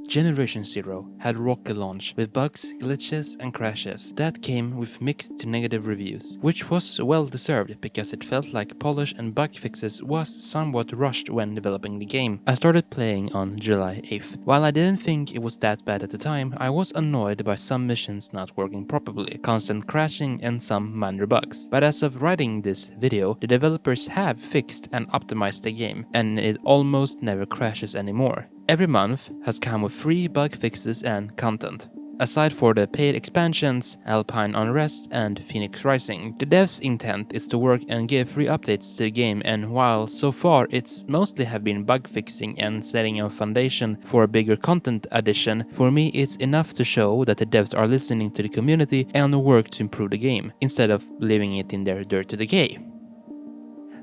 Generation Zero had rocket launch with bugs, glitches, and crashes that came with mixed to negative reviews, which was well deserved because it felt like polish and bug fixes was somewhat rushed when developing the game. I started playing on July 8th. While I didn't think it was that bad at the time, I was annoyed by some missions not working properly, constant crashing, and some minor bugs. But as of writing this video, the developers have fixed and optimized the game, and it almost never crashes anymore. Every month has come with free bug fixes and content. Aside for the paid expansions, Alpine Unrest and Phoenix Rising, the devs' intent is to work and give free updates to the game, and while so far it's mostly have been bug fixing and setting a foundation for a bigger content addition, for me it's enough to show that the devs are listening to the community and work to improve the game, instead of leaving it in their dirt to decay.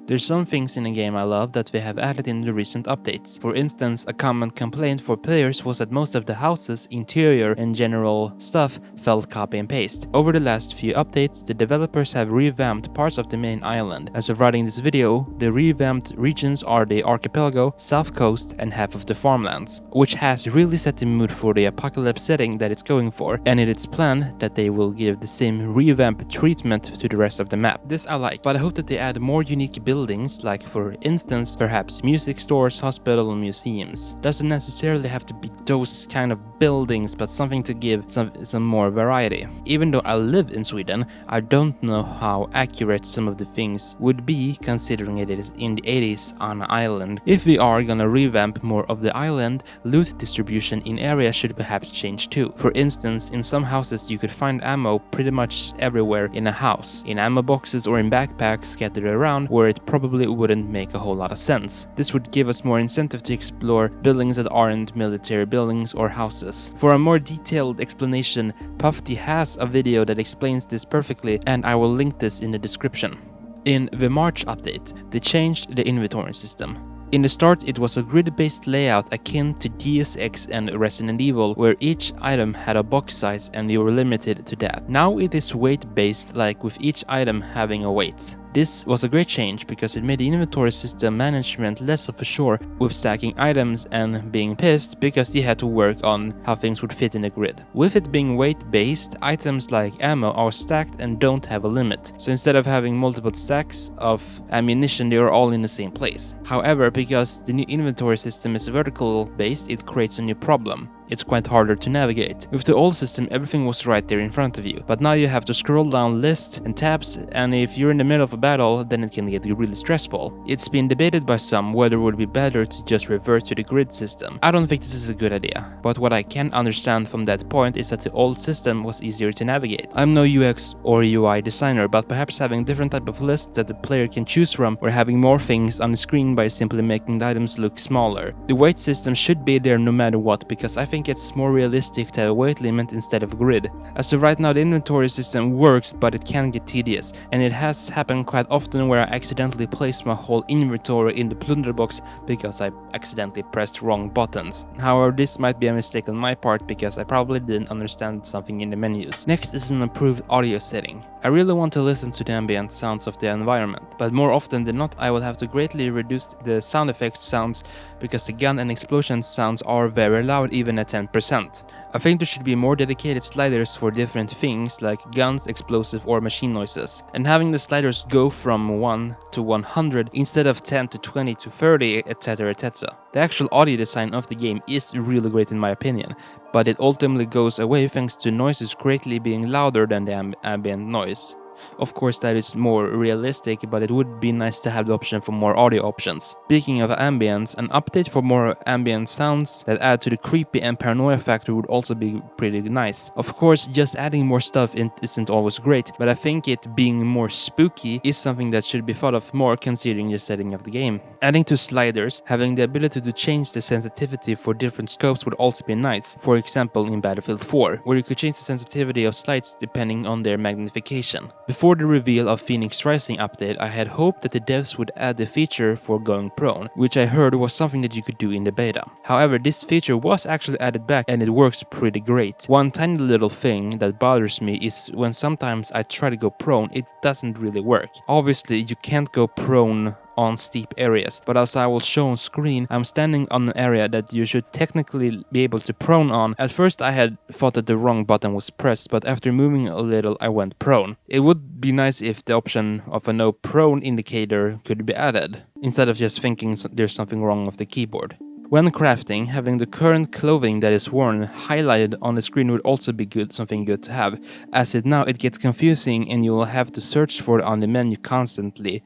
There's some things in the game I love that they have added in the recent updates. For instance, a common complaint for players was that most of the houses, interior, and general stuff felt copy and paste. Over the last few updates, the developers have revamped parts of the main island. As of writing this video, the revamped regions are the archipelago, south coast, and half of the farmlands, which has really set the mood for the apocalypse setting that it's going for, and it is planned that they will give the same revamped treatment to the rest of the map. This I like, but I hope that they add more unique buildings, like for instance perhaps music stores, hospital, and museums. Doesn't necessarily have to be those kind of buildings, but something to give some more variety. Even though I live in Sweden, I don't know how accurate some of the things would be considering it is in the 80s on an island. If we are gonna revamp more of the island, loot distribution in areas should perhaps change too. For instance, in some houses you could find ammo pretty much everywhere in a house, in ammo boxes or in backpacks scattered around where it probably wouldn't make a whole lot of sense. This would give us more incentive to explore buildings that aren't military buildings or houses. For a more detailed explanation, Puffy has a video that explains this perfectly, and I will link this in the description. In the March update, they changed the inventory system. In the start, it was a grid-based layout akin to Deus Ex and Resident Evil, where each item had a box size and you were limited to that. Now it is weight-based, like with each item having a weight. This was a great change because it made the inventory system management less of a chore, with stacking items and being pissed because you had to work on how things would fit in the grid. With it being weight-based, items like ammo are stacked and don't have a limit, so instead of having multiple stacks of ammunition, they are all in the same place. However, because the new inventory system is vertical-based, it creates a new problem. It's quite harder to navigate. With the old system, everything was right there in front of you, but now you have to scroll down lists and tabs, and if you're in the middle of a battle, then it can get really stressful. It's been debated by some whether it would be better to just revert to the grid system. I don't think this is a good idea, but what I can understand from that point is that the old system was easier to navigate. I'm no UX or UI designer, but perhaps having different type of lists that the player can choose from, or having more things on the screen by simply making the items look smaller. The weight system should be there no matter what, because I think it's more realistic to have a weight limit instead of grid. As of right now, the inventory system works, but it can get tedious, and it has happened quite often where I accidentally placed my whole inventory in the plunder box because I accidentally pressed wrong buttons. However, this might be a mistake on my part because I probably didn't understand something in the menus. Next is an improved audio setting. I really want to listen to the ambient sounds of the environment, but more often than not I will have to greatly reduce the sound effect sounds because the gun and explosion sounds are very loud even at 10%. I think there should be more dedicated sliders for different things like guns, explosive, or machine noises, and having the sliders go from 1 to 100 instead of 10 to 20 to 30, etc, etc. The actual audio design of the game is really great in my opinion, but it ultimately goes away thanks to noises greatly being louder than the ambient noise. Of course, that is more realistic, but it would be nice to have the option for more audio options. Speaking of ambience, an update for more ambient sounds that add to the creepy and paranoia factor would also be pretty nice. Of course, just adding more stuff isn't always great, but I think it being more spooky is something that should be thought of more considering the setting of the game. Adding to sliders, having the ability to change the sensitivity for different scopes would also be nice, for example in Battlefield 4, where you could change the sensitivity of slides depending on their magnification. Before the reveal of Phoenix Rising update, I had hoped that the devs would add the feature for going prone, which I heard was something that you could do in the beta. However, this feature was actually added back and it works pretty great. One tiny little thing that bothers me is when sometimes I try to go prone, it doesn't really work. Obviously, you can't go prone on steep areas, but as I will show on screen, I'm standing on an area that you should technically be able to prone on. At first I had thought that the wrong button was pressed, but after moving a little I went prone. It would be nice if the option of a no prone indicator could be added, instead of just thinking there's something wrong with the keyboard. When crafting, having the current clothing that is worn highlighted on the screen would also be something good to have, as now it gets confusing and you will have to search for it on the menu constantly.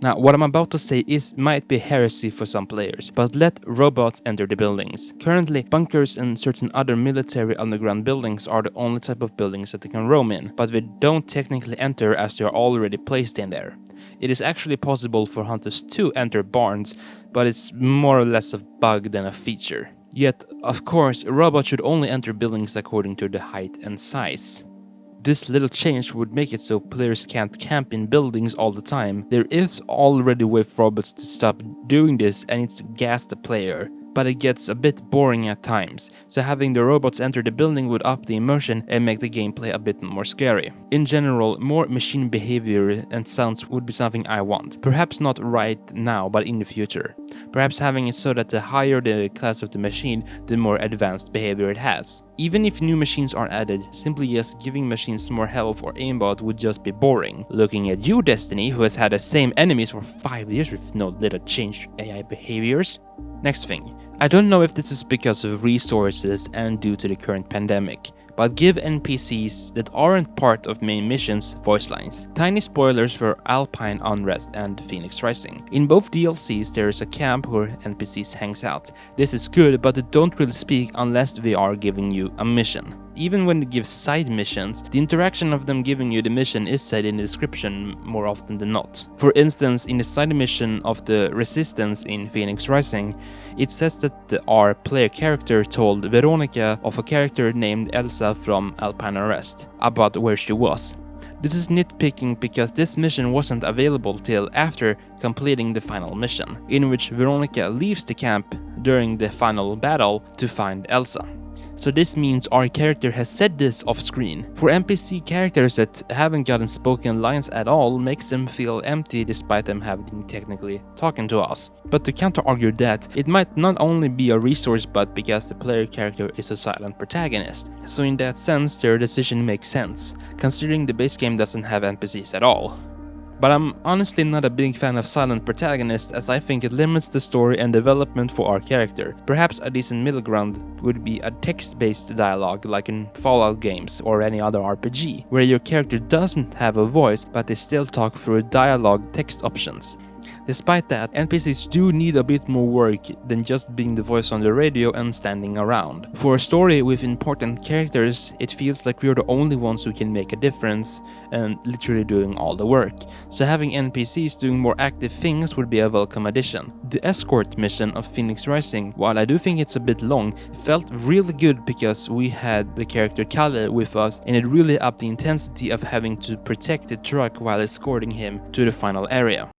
Now, what I'm about to say might be heresy for some players, but let robots enter the buildings. Currently, bunkers and certain other military underground buildings are the only type of buildings that they can roam in, but they don't technically enter as they are already placed in there. It is actually possible for hunters to enter barns, but it's more or less a bug than a feature. Yet, of course, robots should only enter buildings according to the height and size. This little change would make it so players can't camp in buildings all the time. There is already a way for robots to stop doing this, and it's to gas the player. But it gets a bit boring at times, so having the robots enter the building would up the immersion and make the gameplay a bit more scary. In general, more machine behavior and sounds would be something I want. Perhaps not right now, but in the future. Perhaps having it so that the higher the class of the machine, the more advanced behavior it has. Even if new machines are added, simply just giving machines more health or aimbot would just be boring. Looking at you, Destiny, who has had the same enemies for 5 years with no little change AI behaviors. Next thing. I don't know if this is because of resources and due to the current pandemic, but give NPCs that aren't part of main missions voice lines. Tiny spoilers for Alpine Unrest and Phoenix Rising. In both DLCs there is a camp where NPCs hangs out. This is good, but they don't really speak unless they are giving you a mission. Even when they give side missions, the interaction of them giving you the mission is said in the description more often than not. For instance, in the side mission of the Resistance in Phoenix Rising, it says that our player character told Veronica of a character named Elsa from Alpine Arrest about where she was. This is nitpicking because this mission wasn't available till after completing the final mission, in which Veronica leaves the camp during the final battle to find Elsa. So this means our character has said this off screen. For NPC characters that haven't gotten spoken lines at all makes them feel empty despite them having technically talking to us. But to counter-argue that, it might not only be a resource but because the player character is a silent protagonist. So in that sense, their decision makes sense, considering the base game doesn't have NPCs at all. But I'm honestly not a big fan of silent protagonist, as I think it limits the story and development for our character. Perhaps a decent middle ground would be a text-based dialogue like in Fallout games or any other RPG, where your character doesn't have a voice but they still talk through dialogue text options. Despite that, NPCs do need a bit more work than just being the voice on the radio and standing around. For a story with important characters, it feels like we're the only ones who can make a difference and literally doing all the work. So having NPCs doing more active things would be a welcome addition. The escort mission of Phoenix Rising, while I do think it's a bit long, felt really good because we had the character Kalle with us and it really upped the intensity of having to protect the truck while escorting him to the final area.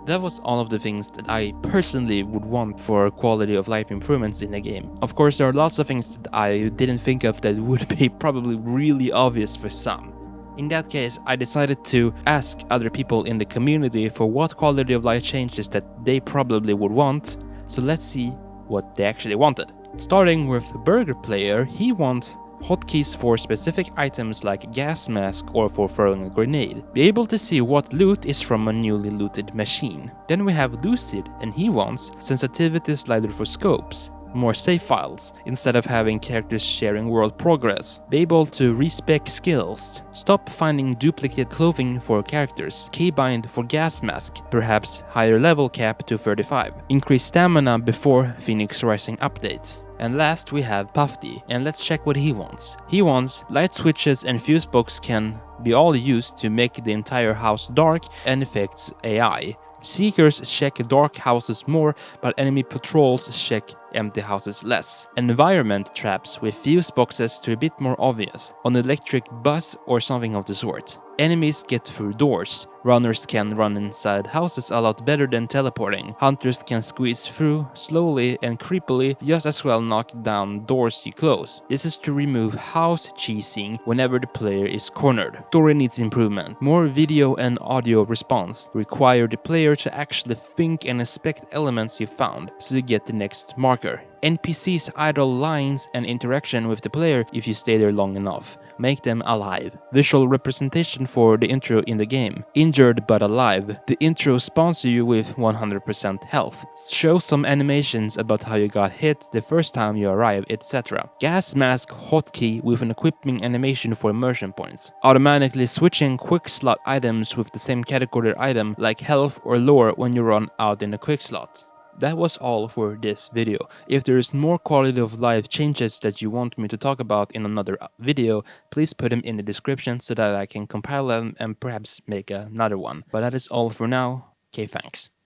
That was all of the things that I personally would want for quality of life improvements in the game. Of course, there are lots of things that I didn't think of that would be probably really obvious for some. In that case, I decided to ask other people in the community for what quality of life changes that they probably would want, so let's see what they actually wanted. Starting with Burger Player, he wants hotkeys for specific items like gas mask or for throwing a grenade. Be able to see what loot is from a newly looted machine. Then we have Lucid, and he wants sensitivity slider for scopes, more save files, instead of having characters sharing world progress. Be able to respec skills. Stop finding duplicate clothing for characters. Keybind for gas mask, perhaps higher level cap to 35. Increase stamina before Phoenix Rising updates. And last we have Puffy, and let's check what he wants. He wants light switches and fuse box can be all used to make the entire house dark and affects AI. Seekers check dark houses more, but enemy patrols check empty houses less. Environment traps with fuse boxes to a bit more obvious, on electric bus or something of the sort. Enemies get through doors. Runners can run inside houses a lot better than teleporting. Hunters can squeeze through slowly and creepily, just as well knock down doors you close. This is to remove house cheesing whenever the player is cornered. Story needs improvement. More video and audio response require the player to actually think and inspect elements you found, so you get the next marker. NPCs idle lines and interaction with the player if you stay there long enough. Make them alive. Visual representation for the intro in the game. Injured but alive. The intro spawns you with 100% health. Show some animations about how you got hit the first time you arrive, etc. Gas mask hotkey with an equipping animation for immersion points. Automatically switching quick slot items with the same category item like health or lore when you run out in a quick slot. That was all for this video. If there is more quality of life changes that you want me to talk about in another video, please put them in the description so that I can compile them and perhaps make another one. But that is all for now. Okay, thanks.